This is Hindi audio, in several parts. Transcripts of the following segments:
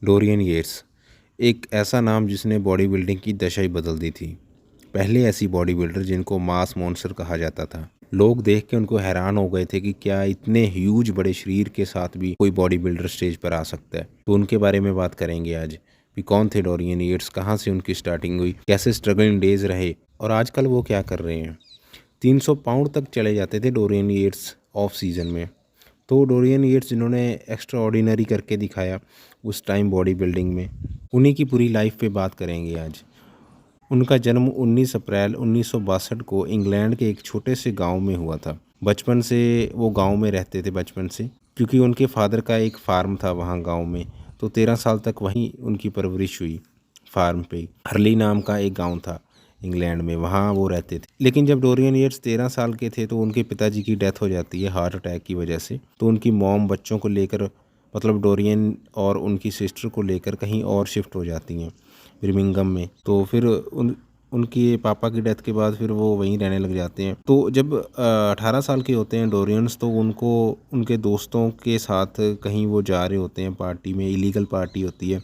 डोरियन येट्स एक ऐसा नाम जिसने बॉडी बिल्डिंग की दशा ही बदल दी थी। पहले ऐसी बॉडी बिल्डर जिनको मास मॉन्स्टर कहा जाता था, लोग देख के उनको हैरान हो गए थे कि क्या इतने ह्यूज बड़े शरीर के साथ भी कोई बॉडी बिल्डर स्टेज पर आ सकता है। तो उनके बारे में बात करेंगे आज कि कौन थे डोरियन येट्स, कहाँ से उनकी स्टार्टिंग हुई, कैसे स्ट्रगलिंग डेज रहे और आजकल वो क्या कर रहे हैं। 300 पाउंड तक चले जाते थे डोरियन येट्स ऑफ सीजन में। तो डोरियन येट्स जिन्होंने एक्स्ट्रा ऑर्डिनरी करके दिखाया उस टाइम बॉडी बिल्डिंग में, उन्हीं की पूरी लाइफ पे बात करेंगे आज। उनका जन्म 19 अप्रैल 1962 को इंग्लैंड के एक छोटे से गांव में हुआ था। बचपन से वो गांव में रहते थे बचपन से, क्योंकि उनके फादर का एक फार्म था वहाँ गांव में। तो 13 साल तक वहीं उनकी परवरिश हुई, फार्म पे ही। हरली नाम का एक गांव था इंग्लैंड में, वहाँ वो रहते थे। लेकिन जब डोरियन येट्स 13 साल के थे तो उनके पिताजी की डेथ हो जाती है हार्ट अटैक की वजह से। तो उनकी मॉम बच्चों को लेकर, मतलब डोरियन और उनकी सिस्टर को लेकर कहीं और शिफ्ट हो जाती हैं बर्मिंघम में। तो फिर उनके पापा की डेथ के बाद फिर वो वहीं रहने लग जाते हैं। तो जब 18 साल के होते हैं डोरियंस, तो उनको उनके दोस्तों के साथ कहीं वो जा रहे होते हैं पार्टी में, इलीगल पार्टी होती है।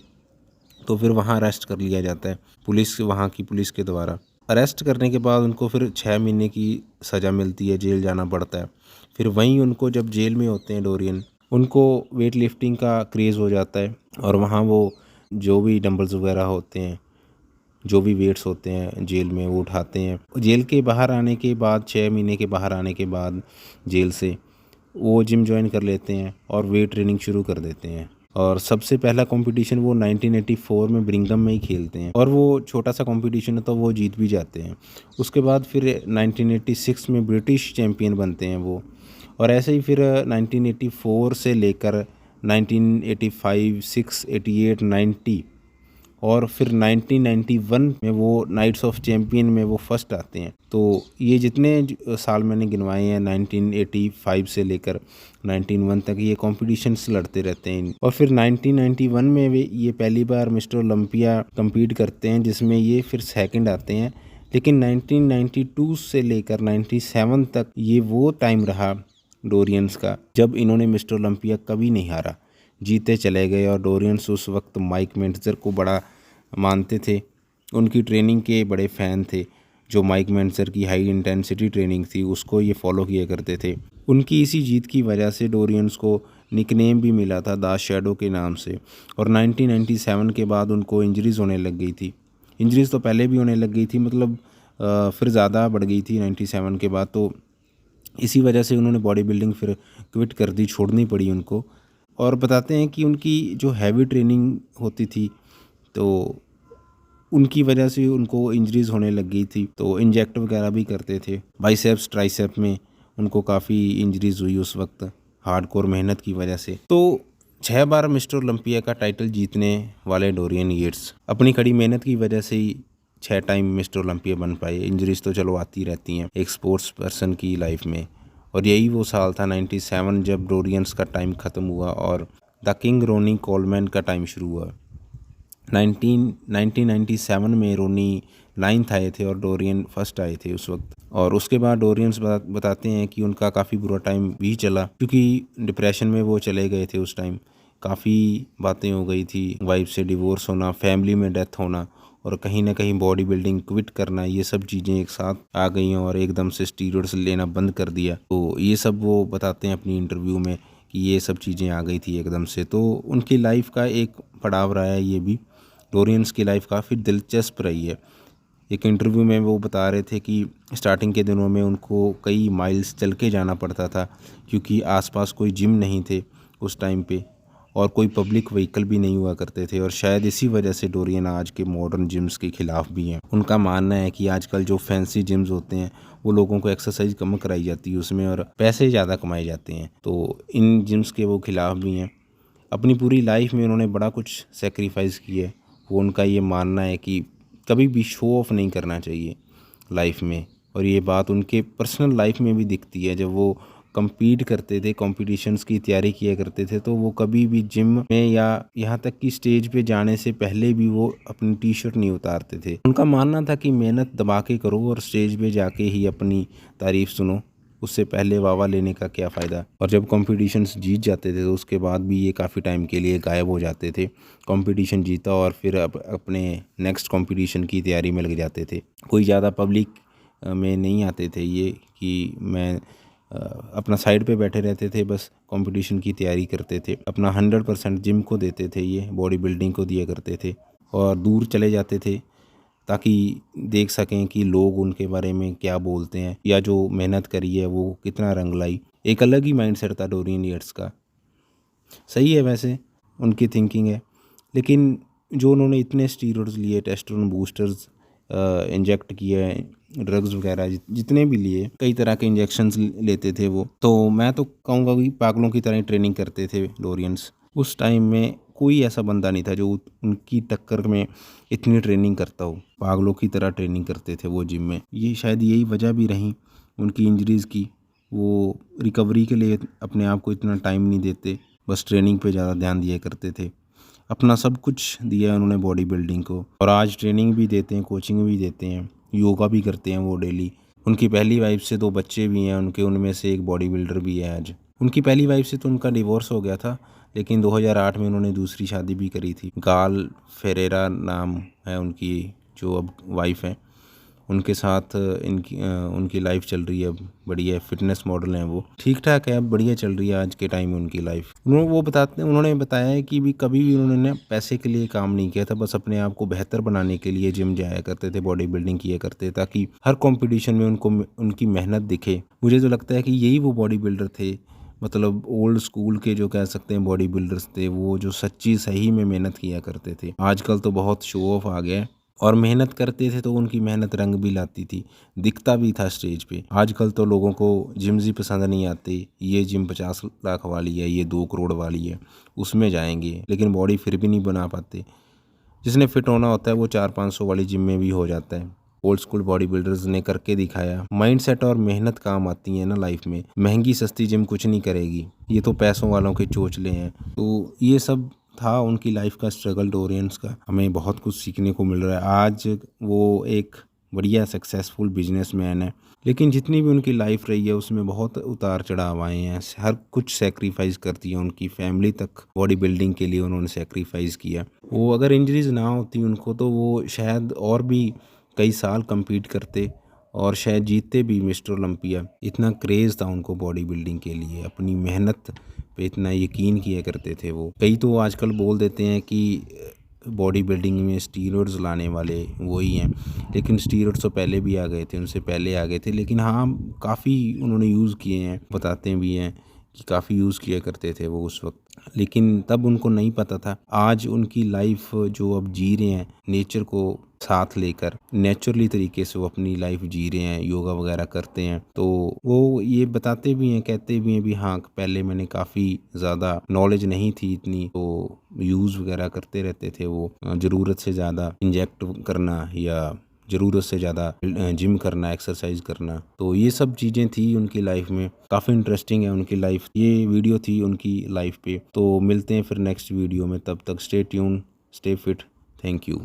तो फिर वहाँ अरेस्ट कर लिया जाता है पुलिस, वहाँ की पुलिस के द्वारा। अरेस्ट करने के बाद उनको फिर 6 महीने की सज़ा मिलती है, जेल जाना पड़ता है। फिर वहीं उनको, जब जेल में होते हैं डोरियन, उनको वेट लिफ्टिंग का क्रेज़ हो जाता है और वहाँ वो जो भी डंबल्स वगैरह होते हैं, जो भी वेट्स होते हैं जेल में, वो उठाते हैं। जेल के बाहर आने के बाद, 6 महीने के बाहर आने के बाद जेल से, वो जिम ज्वाइन कर लेते हैं और वेट ट्रेनिंग शुरू कर देते हैं। और सबसे पहला कंपटीशन वो 1984 में ब्रिंघम में ही खेलते हैं और वो छोटा सा कंपटीशन है तो वो जीत भी जाते हैं। उसके बाद फिर 1986 में ब्रिटिश चैम्पियन बनते हैं वो। और ऐसे ही फिर 1984 से लेकर 1985, 6, 88, 90 और फिर 1991 में वो नाइट्स ऑफ चैम्पियन में वो फर्स्ट आते हैं। तो ये जितने साल मैंने गिनवाए हैं 1985 से लेकर 1991 तक, ये कॉम्पिटिशन्स लड़ते रहते हैं। और फिर 1991 में वे ये पहली बार मिस्टर ओलंपिया compete करते हैं, जिसमें ये फिर सेकंड आते हैं। लेकिन 1992 से लेकर 97 तक ये वो टाइम रहा डोरियंस का जब इन्होंने मिस्टर ओलंपिया कभी नहीं हारा, जीते चले गए। और डोरियंस उस वक्त माइक मेंटर को बड़ा मानते थे, उनकी ट्रेनिंग के बड़े फ़ैन थे। जो माइक मेंटर की हाई इंटेंसिटी ट्रेनिंग थी उसको ये फॉलो किया करते थे। उनकी इसी जीत की वजह से डोरियंस को निकनेम भी मिला था द शैडो के नाम से। और 1997 के बाद उनको इंजरीज़ होने लग गई थी। इंजरीज़ तो पहले भी होने लग गई थी, मतलब फिर ज़्यादा बढ़ गई थी 97 के बाद। तो इसी वजह से उन्होंने बॉडी बिल्डिंग फिर क्विट कर दी, छोड़नी पड़ी उनको। और बताते हैं कि उनकी जो हैवी ट्रेनिंग होती थी तो उनकी वजह से उनको इंजरीज़ होने लग गई थी। तो इंजेक्ट वगैरह भी करते थे बाइसेप्स ट्राइसेप में, उनको काफ़ी इंजरीज़ हुई उस वक्त हार्डकोर मेहनत की वजह से। तो 6 बार मिस्टर ओलंपिया का टाइटल जीतने वाले डोरियन येट्स अपनी कड़ी मेहनत की वजह से ही 6 टाइम मिस्टर ओलंपिया बन पाए। इंजरीज़ तो चलो आती रहती हैं एक स्पोर्ट्स पर्सन की लाइफ में। और यही वो साल था 97 जब डोरियंस का टाइम ख़त्म हुआ और द किंग रोनी कोलमैन का टाइम शुरू हुआ। 1997 में रोनी 9th आए थे और डोरियन फर्स्ट आए थे उस वक्त। और उसके बाद डोरियंस बताते हैं कि उनका काफ़ी बुरा टाइम भी चला, क्योंकि डिप्रेशन में वो चले गए थे उस टाइम। काफ़ी बातें हो गई थी, वाइफ से डिवोर्स होना, फैमिली में डेथ होना और कहीं ना कहीं बॉडी बिल्डिंग क्विट करना, ये सब चीज़ें एक साथ आ गई और एकदम से स्टीरॉयड्स लेना बंद कर दिया। तो ये सब वो बताते हैं अपनी इंटरव्यू में कि ये सब चीज़ें आ गई थी एकदम से। तो उनकी लाइफ का एक पड़ाव रहा है ये भी। डोरियंस की लाइफ काफ़ी दिलचस्प रही है। एक इंटरव्यू में वो बता रहे थे कि स्टार्टिंग के दिनों में उनको कई माइल्स चल के जाना पड़ता था, क्योंकि आसपास कोई जिम नहीं थे उस टाइम पे और कोई पब्लिक व्हीकल भी नहीं हुआ करते थे। और शायद इसी वजह से डोरियन आज के मॉडर्न जिम्स के ख़िलाफ़ भी हैं। उनका मानना है कि आजकल जो फैंसी जिम्स होते हैं वो लोगों को एक्सरसाइज कम कराई जाती है उसमें और पैसे ज़्यादा कमाए जाते हैं। तो इन जिम्स के वो ख़िलाफ़ भी हैं। अपनी पूरी लाइफ में उन्होंने बड़ा कुछ सेक्रीफाइस किया है। वो उनका ये मानना है कि कभी भी शो ऑफ नहीं करना चाहिए लाइफ में। और ये बात उनके पर्सनल लाइफ में भी दिखती है। जब वो compete करते थे, कॉम्पिटिशन्स की तैयारी किया करते थे, तो वो कभी भी जिम में या यहाँ तक कि स्टेज पे जाने से पहले भी वो अपनी टी शर्ट नहीं उतारते थे। उनका मानना था कि मेहनत दबा के करो और स्टेज पे जाके ही अपनी तारीफ़ सुनो, उससे पहले वावा लेने का क्या फ़ायदा। और जब कॉम्पिटिशन्स जीत जाते थे तो उसके बाद भी ये काफ़ी टाइम के लिए गायब हो जाते थे। कॉम्पिटिशन जीता और फिर अपने नेक्स्ट कॉम्पिटिशन की तैयारी में लग जाते थे। कोई ज़्यादा पब्लिक में नहीं आते थे ये कि मैं अपना साइड पे बैठे रहते थे, बस कंपटीशन की तैयारी करते थे। अपना 100% जिम को देते थे, ये बॉडी बिल्डिंग को दिया करते थे और दूर चले जाते थे ताकि देख सकें कि लोग उनके बारे में क्या बोलते हैं या जो मेहनत करी है वो कितना रंग लाई। एक अलग ही माइंडसेट था डोरियन याट्स का। सही है वैसे उनकी थिंकिंग है, लेकिन जो उन्होंने इतने स्टीरॉयड्स लिए, टेस्टोस्टेरोन बूस्टर्स इंजेक्ट किए, ड्रग्स वगैरह जितने भी लिए, कई तरह के इंजेक्शंस लेते थे वो, तो मैं तो कहूँगा कि पागलों की तरह ट्रेनिंग करते थे डोरियंस। उस टाइम में कोई ऐसा बंदा नहीं था जो उनकी टक्कर में इतनी ट्रेनिंग करता हो। पागलों की तरह ट्रेनिंग करते थे वो जिम में। ये शायद यही वजह भी रही उनकी इंजरीज़ की। वो रिकवरी के लिए अपने आप को इतना टाइम नहीं देते, बस ट्रेनिंग पे ज़्यादा ध्यान दिया करते थे। अपना सब कुछ दिया है उन्होंने बॉडी बिल्डिंग को, और आज ट्रेनिंग भी देते हैं, कोचिंग भी देते हैं, योगा भी करते हैं वो डेली। उनकी पहली वाइफ से 2 बच्चे भी हैं उनके, उनमें से एक बॉडी बिल्डर भी है आज। उनकी पहली वाइफ से तो उनका डिवोर्स हो गया था, लेकिन 2008 में उन्होंने दूसरी शादी भी करी थी। गाल फेरेरा नाम है उनकी, जो अब वाइफ है। उनके साथ उनकी लाइफ चल रही है अब, बढ़िया फिटनेस मॉडल हैं वो, ठीक ठाक है अब, बढ़िया चल रही है आज के टाइम में उनकी लाइफ। उन्होंने बताया है कि भी कभी भी उन्होंने पैसे के लिए काम नहीं किया था, बस अपने आप को बेहतर बनाने के लिए जिम जाया करते थे, बॉडी बिल्डिंग किया करते, ताकि हर कंपटीशन में उनको उनकी मेहनत दिखे। मुझे तो लगता है कि यही वो बॉडी बिल्डर थे, मतलब ओल्ड स्कूल के जो कह सकते हैं बॉडी बिल्डर्स थे, वो जो सच्ची सही में मेहनत किया करते थे। आजकल तो बहुत शो ऑफ आ गया है, और मेहनत करते थे तो उनकी मेहनत रंग भी लाती थी, दिखता भी था स्टेज पे। आजकल तो लोगों को जिम्स ही पसंद नहीं आते। ये जिम 50 लाख वाली है, ये 2 करोड़ वाली है, उसमें जाएंगे, लेकिन बॉडी फिर भी नहीं बना पाते। जिसने फिट होना होता है वो 400-500 वाली जिम में भी हो जाता है। ओल्ड स्कूल बॉडी बिल्डर्स ने करके दिखाया। माइंडसेट और मेहनत काम आती है ना लाइफ में। महंगी सस्ती जिम कुछ नहीं करेगी, ये तो पैसों वालों के चोचले हैं। तो ये सब था उनकी लाइफ का स्ट्रगल डोरियंस का। हमें बहुत कुछ सीखने को मिल रहा है। आज वो एक बढ़िया सक्सेसफुल बिजनेसमैन है, लेकिन जितनी भी उनकी लाइफ रही है उसमें बहुत उतार चढ़ाव आए हैं। हर कुछ सेक्रीफाइस कर दिया, उनकी फैमिली तक बॉडी बिल्डिंग के लिए उन्होंने सेक्रीफाइस किया। वो अगर इंजरीज ना होती उनको तो वो शायद और भी कई साल compete करते और शायद जीतते भी मिस्टर ओलंपिया। इतना क्रेज़ था उनको बॉडी बिल्डिंग के लिए, अपनी मेहनत पे इतना यकीन किया करते थे वो। कई तो आजकल बोल देते हैं कि बॉडी बिल्डिंग में स्टीरॉयड्स लाने वाले वही हैं, लेकिन स्टीरॉयड्स तो पहले भी आ गए थे, उनसे पहले आ गए थे, लेकिन हाँ काफ़ी उन्होंने यूज़ किए हैं। बताते भी हैं कि काफ़ी यूज़ किया करते थे वो उस वक्त, लेकिन तब उनको नहीं पता था। आज उनकी लाइफ जो अब जी रहे हैं, नेचर को साथ लेकर नेचुरली तरीके से वो अपनी लाइफ जी रहे हैं, योगा वगैरह करते हैं, तो वो ये बताते भी हैं, कहते भी हैं भी हाँ पहले मैंने काफ़ी ज़्यादा नॉलेज नहीं थी इतनी, तो यूज़ वगैरह करते रहते थे वो। ज़रूरत से ज़्यादा इंजेक्ट करना या ज़रूरत से ज़्यादा जिम करना, एक्सरसाइज करना, तो ये सब चीज़ें थी उनकी लाइफ में। काफ़ी इंटरेस्टिंग है उनकी लाइफ। ये वीडियो थी उनकी लाइफ पे। तो मिलते हैं फिर नेक्स्ट वीडियो में, तब तक stay tune, stay fit, thank you.